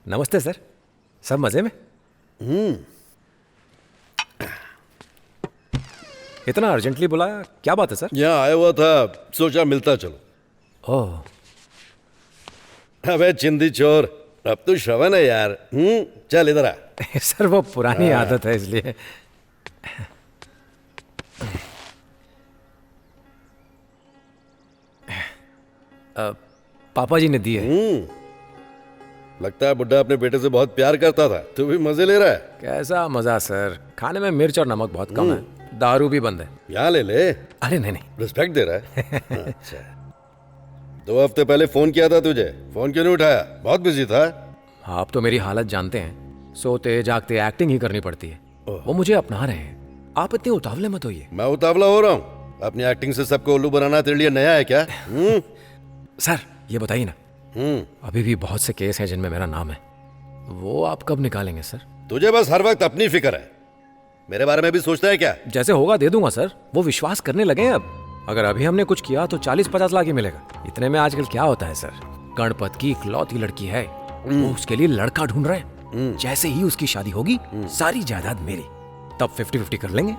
नमस्ते सर, सब मजे में? इतना अर्जेंटली बुलाया, क्या बात है सर? यहाँ आया हुआ था, सोचा मिलता चलो। ओह, अबे चिंदी चोर, अब तो श्रवण है यार। चल इधर आ। सर वो पुरानी आदत है इसलिए। पापा जी ने दी है। लगता है बुड्ढा अपने बेटे से बहुत प्यार करता था। तू भी मजे ले रहा है? कैसा मजा सर, खाने में मिर्च और नमक बहुत कम है, दारू भी बंद है। यहाँ ले ले। अरे नहीं नहीं। रिस्पेक्ट दे रहा है। अच्छा, 2 हफ्ते पहले फोन किया था तुझे, फोन क्यों नहीं उठाया? बहुत बिजी था। आप तो मेरी हालत जानते हैं, सोते जागते एक्टिंग ही करनी पड़ती है। वो मुझे अपना रहे हैं, आप इतने उतावले मत होइए। मैं उतावला हो रहा हूँ? अपनी एक्टिंग से सबको उल्लू बनाना तेरे लिए नया है क्या? सर ये बताइए ना, अभी भी बहुत से केस हैं जिनमें मेरा नाम है, वो आप कब निकालेंगे सर? तुझे बस हर वक्त अपनी फिक्र है, मेरे बारे में भी सोचता है क्या? जैसे होगा दे दूंगा सर, वो विश्वास करने लगे हैं अब। अगर अभी हमने कुछ किया तो 40-50 लाख ही मिलेगा। इतने में आजकल क्या होता है सर, गणपत की इकलौती लड़की है, वो उसके लिए लड़का ढूंढ रहे हैं। जैसे ही उसकी शादी होगी सारी जायदाद मेरी, तब 50-50 कर लेंगे।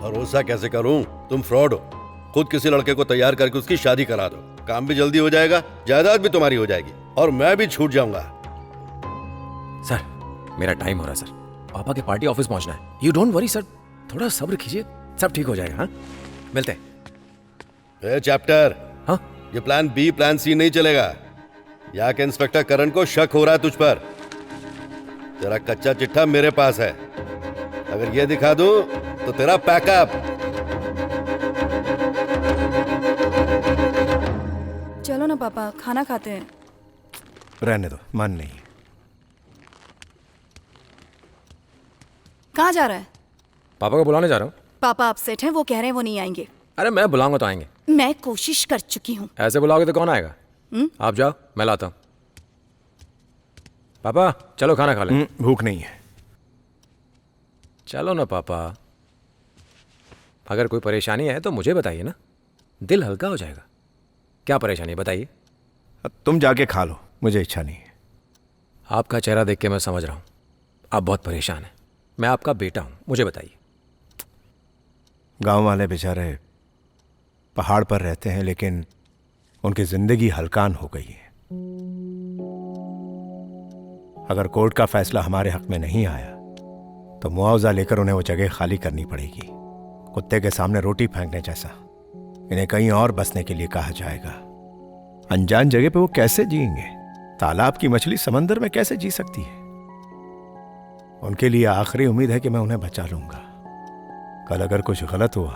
भरोसा कैसे करूं? तुम फ्रॉड हो। खुद किसी लड़के को तैयार करके उसकी शादी करा दो, काम भी जल्दी हो जाएगा, जायदाद भी तुम्हारी हो जाएगी और मैं भी छूट जाऊंगा। सर मेरा टाइम हो रहा है सर, पापा के पार्टी ऑफिस पहुंचना है। यू डोंट वरी सर, थोड़ा सब्र कीजिए, सब ठीक हो जाएगा। हाँ मिलते हैं। चैप्टर, हाँ ये प्लान बी प्लान सी नहीं चलेगा। यहाँ के इंस्पेक्टर करण को शक हो रहा है तुझ पर। तेरा कच्चा चिट्ठा मेरे पास है, अगर ये दिखा दूं तो तेरा पैकअप। चलो ना पापा, खाना खाते हैं। रहने दो, मन नहीं। कहाँ जा रहा है? पापा को बुलाने जा रहा हूँ। पापा अपसेट हैं, वो कह रहे हैं वो नहीं आएंगे। अरे मैं बुलाऊंगा तो आएंगे। मैं कोशिश कर चुकी हूँ। ऐसे बुलाओगे तो कौन आएगा? आप जाओ, मैं लाता हूँ। पापा चलो खाना खा लें। भूख नहीं है। चलो ना पापा, अगर कोई परेशानी है तो मुझे बताइए ना, दिल हल्का हो जाएगा। क्या परेशानी है बताइए। तुम जाके खा लो, मुझे इच्छा नहीं है। आपका चेहरा देख के मैं समझ रहा हूँ आप बहुत परेशान हैं। मैं आपका बेटा हूँ, मुझे बताइए। गांव वाले बेचारे पहाड़ पर रहते हैं, लेकिन उनकी जिंदगी हलकान हो गई है। अगर कोर्ट का फैसला हमारे हक में नहीं आया तो मुआवजा लेकर उन्हें वो जगह खाली करनी पड़ेगी। कुत्ते के सामने रोटी फेंकने जैसा। इन्हें कहीं और बसने के लिए कहा जाएगा। अनजान जगह पे वो कैसे जिएंगे? तालाब की मछली समंदर में कैसे जी सकती है? उनके लिए आखिरी उम्मीद है कि मैं उन्हें बचा लूंगा। कल अगर कुछ गलत हुआ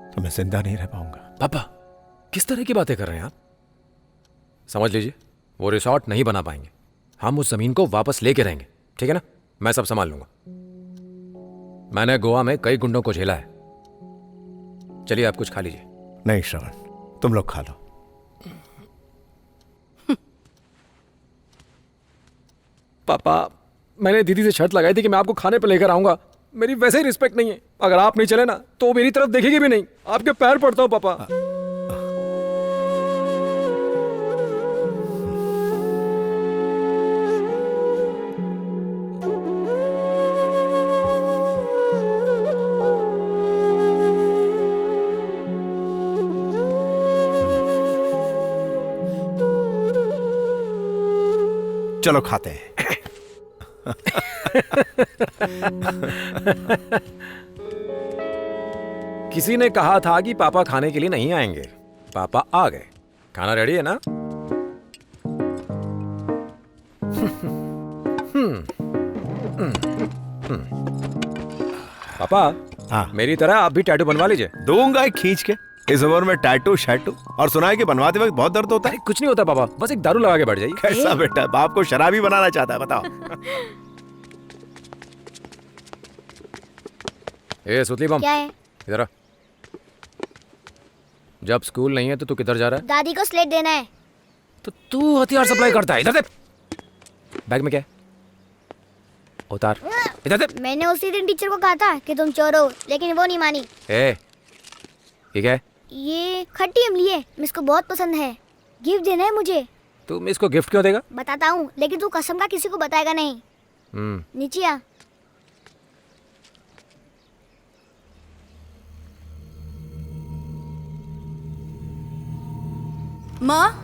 तो मैं जिंदा नहीं रह पाऊंगा। पापा किस तरह की बातें कर रहे हैं आप? समझ लीजिए, वो रिसॉर्ट नहीं बना पाएंगे। हम उस जमीन को वापस लेके रहेंगे, ठीक है ना? मैं सब संभाल लूंगा। मैंने गोवा में कई गुंडों को झेला है। चलिए आप कुछ खा लीजिए। नहीं श्रवण, तुम लोग खा लो। पापा मैंने दीदी से शर्त लगाई थी कि मैं आपको खाने पे लेकर आऊंगा। मेरी वैसे ही रिस्पेक्ट नहीं है, अगर आप नहीं चले ना तो मेरी तरफ देखेगी भी नहीं। आपके पैर पड़ता हूं पापा। चलो खाते हैं। किसी ने कहा था कि पापा खाने के लिए नहीं आएंगे, पापा आ गए। खाना रेडी है ना? पापा हाँ। मेरी तरह आप भी टैटू बनवा लीजिए। दूंगा एक खींच के। इस उम्र में टैटू शैटू, और सुना है कि बनवाते वक्त बहुत दर्द होता है। अरे कुछ नहीं होता पापा, बस एक दारू लगा के बैठ जाइए। कैसा बेटा, बाप को शराबी बनाना चाहता है, बताओ। ए सुतली बम, क्या है? इधर आ। जब स्कूल नहीं है तो तू किधर जा रहा है? दादी को स्लेट देना है। तो तू हथियार सप्लाई करता है। इधर दे। बैग में क्या है? उतार। इधर दे। मैंने उसी दिन टीचर को कहा था कि तुम चोर हो, लेकिन वो नहीं मानी। ए, ठीक है, ये खट्टी इमली है, मिस को बहुत पसंद है। गिफ्ट देना है मुझे। तुम इसको गिफ्ट क्यों देगा? बताता हूँ, लेकिन तू कसम का किसी को बताएगा नहीं। नीचे आ। माँ,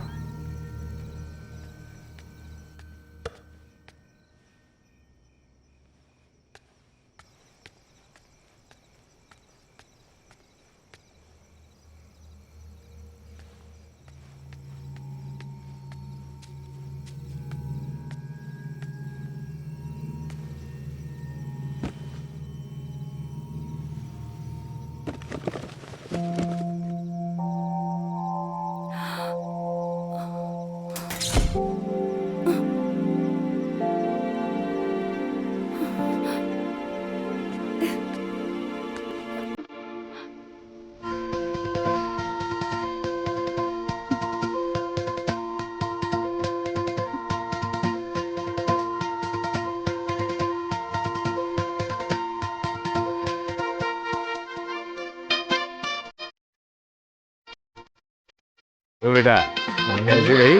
तो बेटा कैसी रही?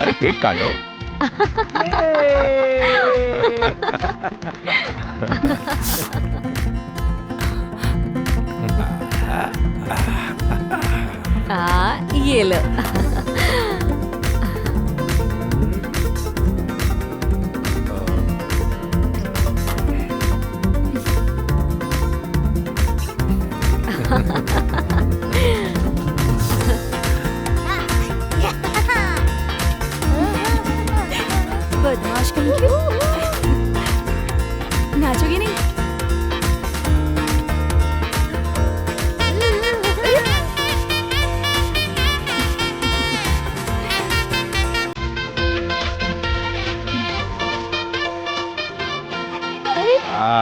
अरे केक काटो। ये लो। बदमाश कहीं की। नाचोगी नहीं?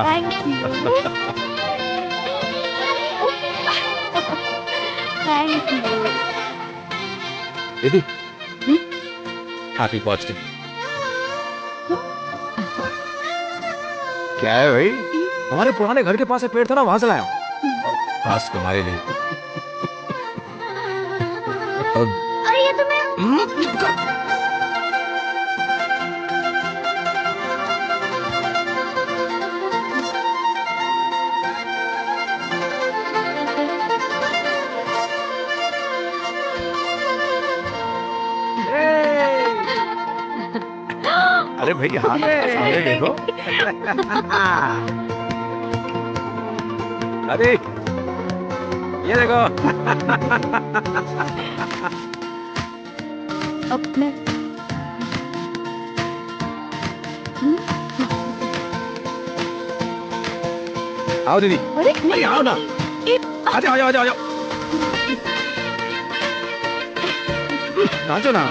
Thank you. Thank you. दीदी, हैप्पी बर्थडे। क्या है भाई? हमारे पुराने घर के पास एक पेड़ था ना, वहां से लाया हूं। खास तुम्हारे लिए। अरे ये तो मैं। अरे भाई हाथ सामने देखो। दादी, ये देखो। अपने आओ दीदी। अरे आओ ना। आ जाओ, आ जाओ, आ जाओ, आ जाओ। नाचो ना।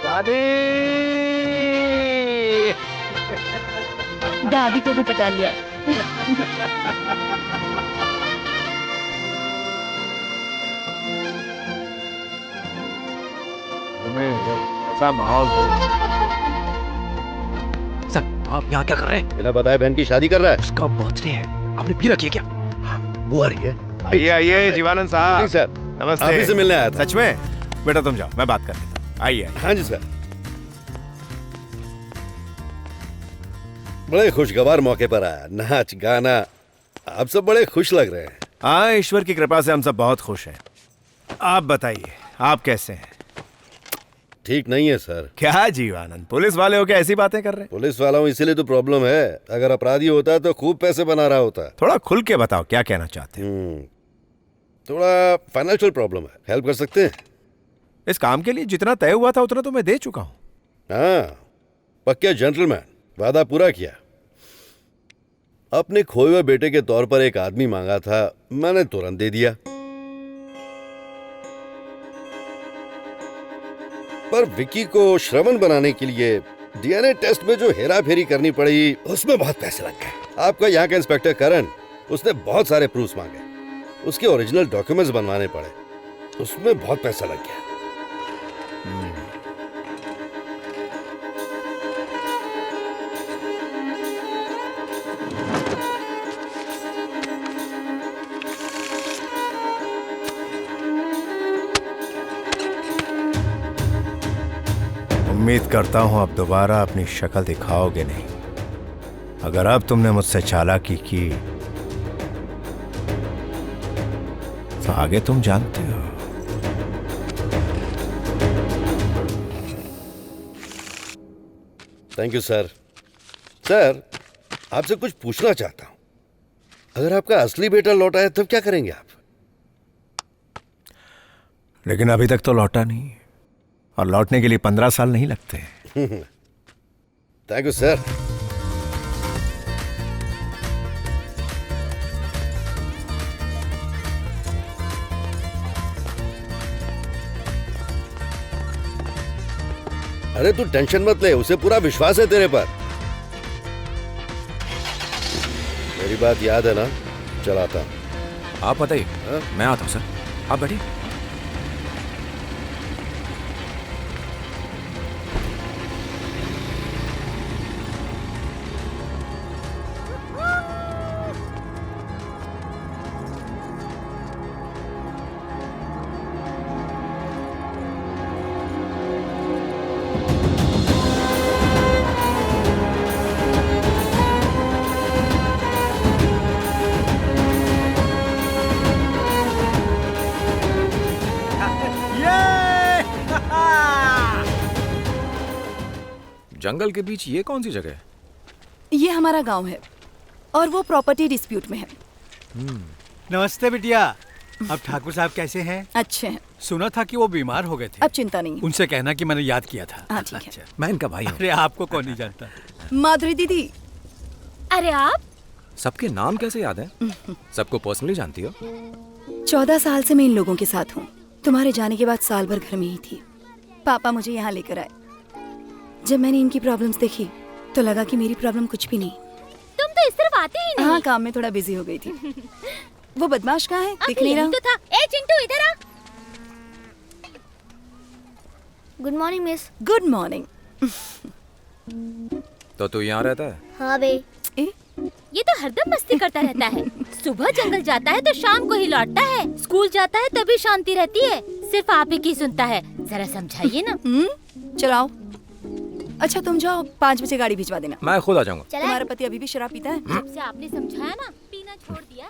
दादी, दादी को भी पटा लिया। ऐसा माहौल। सर, आप यहाँ क्या कर रहे हैं? बिना बताए बहन की शादी कर रहा है। उसका बर्थडे है, आपने पी रखी है क्या? वो आ रही है। आइए आइए जीवानंद साहब। नहीं सर, नमस्ते। आप ही से मिलने आया था। सच में? बेटा तुम जाओ, मैं बात कर लेता हूँ। आइए आइए। हाँ जी सर। बड़े खुशगवार मौके पर आया, नाच गाना, आप सब बड़े खुश लग रहे हैं। हाँ, ईश्वर की कृपा से हम सब बहुत खुश हैं। आप बताइए, आप कैसे हैं? ठीक नहीं है सर। क्या जीवानंद, पुलिस वाले हो क्या ऐसी बातें कर रहे हैं? पुलिस वाला हूँ इसीलिए तो प्रॉब्लम है। अगर अपराधी होता तो खूब पैसे बना रहा होता। थोड़ा खुल के बताओ क्या कहना चाहते हैं। थोड़ा फाइनेंशियल प्रॉब्लम है, हेल्प कर सकते हैं? इस काम के लिए जितना तय हुआ था उतना तो मैं दे चुका हूँ। हाँ, पक्का जेंटलमैन, वादा पूरा किया। अपने खोए हुए बेटे के तौर पर एक आदमी मांगा था, मैंने तुरंत दे दिया। पर विकी को श्रवण बनाने के लिए डीएनए टेस्ट में जो हेरा फेरी करनी पड़ी उसमें बहुत पैसे लग गए। आपका यहाँ का इंस्पेक्टर करण, उसने बहुत सारे प्रूफ्स मांगे, उसके ओरिजिनल डॉक्यूमेंट्स बनवाने पड़े, उसमें बहुत पैसा लग गया। उम्मीद करता हूं अब दोबारा अपनी शक्ल दिखाओगे नहीं। अगर अब तुमने मुझसे चालाकी की तो आगे तुम जानते हो। Thank you sir. सर, आपसे कुछ पूछना चाहता हूं। अगर आपका असली बेटा लौटा है तब क्या करेंगे आप? लेकिन अभी तक तो लौटा नहीं, और लौटने के लिए 15 साल नहीं लगते। Thank you sir. अरे तू टेंशन मत ले, उसे पूरा विश्वास है तेरे पर। मेरी बात याद है ना? चलाता। आप बताइए, मैं आता हूँ सर, आप बैठिए। जंगल के बीच ये कौन सी जगह है? ये हमारा गांव है और वो प्रॉपर्टी डिस्प्यूट में है। नमस्ते बिटिया। अब ठाकुर साहब कैसे हैं? अच्छे हैं। सुना था कि वो बीमार हो गए थे। अब चिंता नहीं है। उनसे कहना कि मैंने याद किया था। हाँ, ठीक है। मैं इनका भाई हूँ। अरे आपको कौन नहीं जानता। माधुरी दीदी। अरे आप सबके नाम कैसे याद है? सबको पर्सनली जानती हो? 14 साल से मैं इन लोगों के साथ हूँ। तुम्हारे जाने के बाद साल भर घर में ही थी। पापा मुझे यहाँ लेकर आए। जब मैंने इनकी प्रॉब्लम्स देखी तो लगा कि मेरी प्रॉब्लम कुछ भी नहीं। तुम तो इस तरफ आते ही नहीं। हाँ, काम में थोड़ा बिजी हो गई थी। वो बदमाश कहाँ है? दिख नहीं रहा। तो था। ए चिंटू इधर आ। Good morning miss. Good morning. तो तू यहाँ रहता है? हाँ बे। ये तो हरदम मस्ती करता रहता है। सुबह जंगल जाता है तो शाम को ही लौटता है। स्कूल जाता है तभी शांति रहती है। सिर्फ आप ही की सुनता है। जरा समझाइए ना। चलाओ। अच्छा तुम जाओ, 5 बजे गाड़ी भिजवा देना। मैं खुद आ जाऊंगा। तुम्हारा पति अभी भी शराब पीता है? जब से आपने समझाया ना, पीना छोड़ दिया है।